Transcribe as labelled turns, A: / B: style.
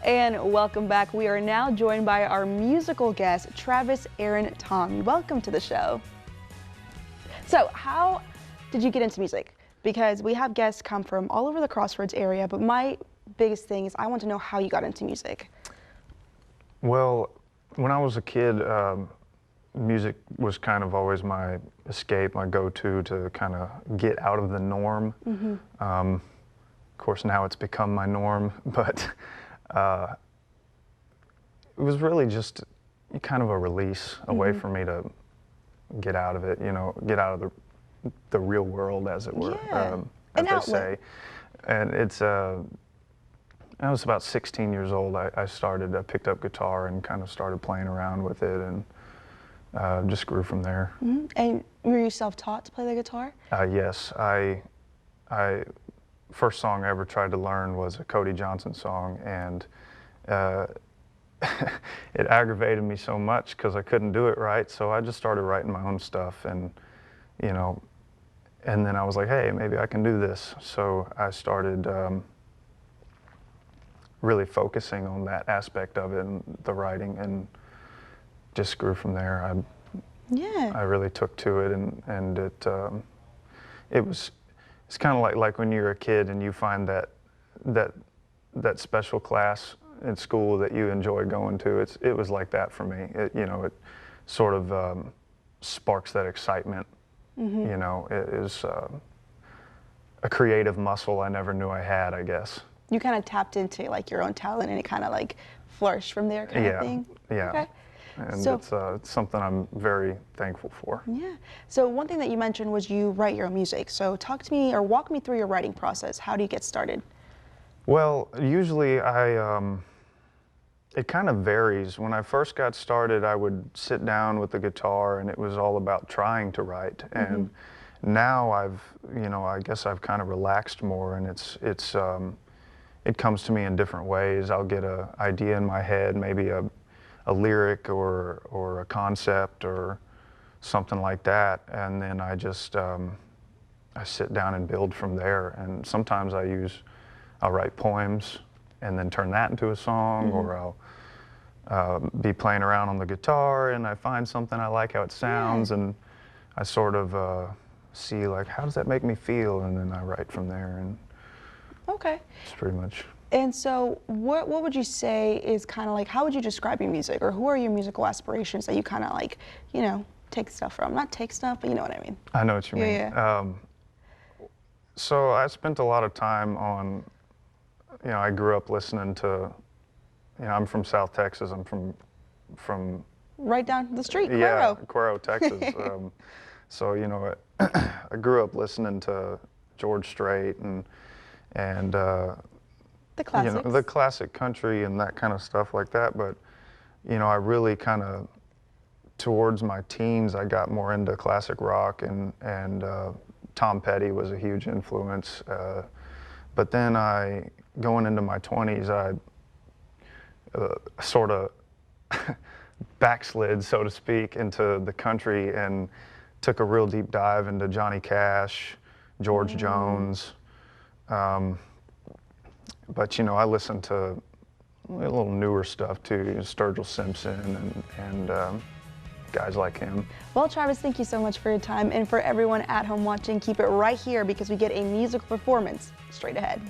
A: And welcome back. We are now joined by our musical guest, Travis Aaron Thamm. Welcome to the show. So how did you get into music? Because we have guests come from all over the Crossroads area, but my biggest thing is I want to know how you got into music.
B: Well, when I was a kid, music was kind of always my escape, my go-to to kind of get out of the norm. Of course, now it's become my norm, but it was really just kind of a release, a way for me to get out of it, you know, get out of the real world, as it were, as they say. And it's, I was about 16 years old. I picked up guitar and kind of started playing around with it, and just grew from there.
A: And were you self-taught to play the guitar?
B: Yes, first song I ever tried to learn was a Cody Johnson song, and it aggravated me so much because I couldn't do it right, so I just started writing my own stuff, and you know, and then I was like, hey, maybe I can do this. So I started really focusing on that aspect of it and the writing, and just grew from there. I really took to it, and it's kind of like when you're a kid and you find that special class in school that you enjoy going to. It was like that for me. It sort of sparks that excitement. You know, it is a creative muscle I never knew I had, I guess.
A: You kind of tapped into like your own talent, and it kind of like flourished from there, kind of thing.
B: Yeah.
A: Okay.
B: And
A: so,
B: it's something I'm very thankful for.
A: Yeah. So one thing that you mentioned was you write your own music. So talk to me or walk me through your writing process. How do you get started?
B: Well, usually it kind of varies. When I first got started, I would sit down with the guitar, and it was all about trying to write. And now I guess I've kind of relaxed more, and it comes to me in different ways. I'll get an idea in my head, maybe a lyric or a concept or something like that, and then I just I sit down and build from there. And sometimes I'll write poems and then turn that into a song, or I'll be playing around on the guitar and I find something I like how it sounds, and I sort of see like, how does that make me feel, and then I write from there. And it's pretty much.
A: And so what would you say is kind of like, how would you describe your music, or who are your musical aspirations that you kind of like, you know, take stuff from? Not take stuff, but you know what I mean.
B: I know what you mean. So I spent a lot of time on, you know, I grew up listening to, you know, I'm from South Texas. I'm from
A: right down the street, Cuero.
B: Yeah, Cuero, Texas. So, you know, I grew up listening to George Strait and
A: the classics.
B: You know, the classic country and that kind of stuff like that. But, you know, I really kind of, towards my teens, I got more into classic rock, and Tom Petty was a huge influence. But then going into my 20s, I sort of backslid, so to speak, into the country and took a real deep dive into Johnny Cash, George Jones. But, you know, I listen to a little newer stuff too, Sturgill Simpson and guys like him.
A: Well, Travis, thank you so much for your time. And for everyone at home watching, keep it right here because we get a musical performance straight ahead.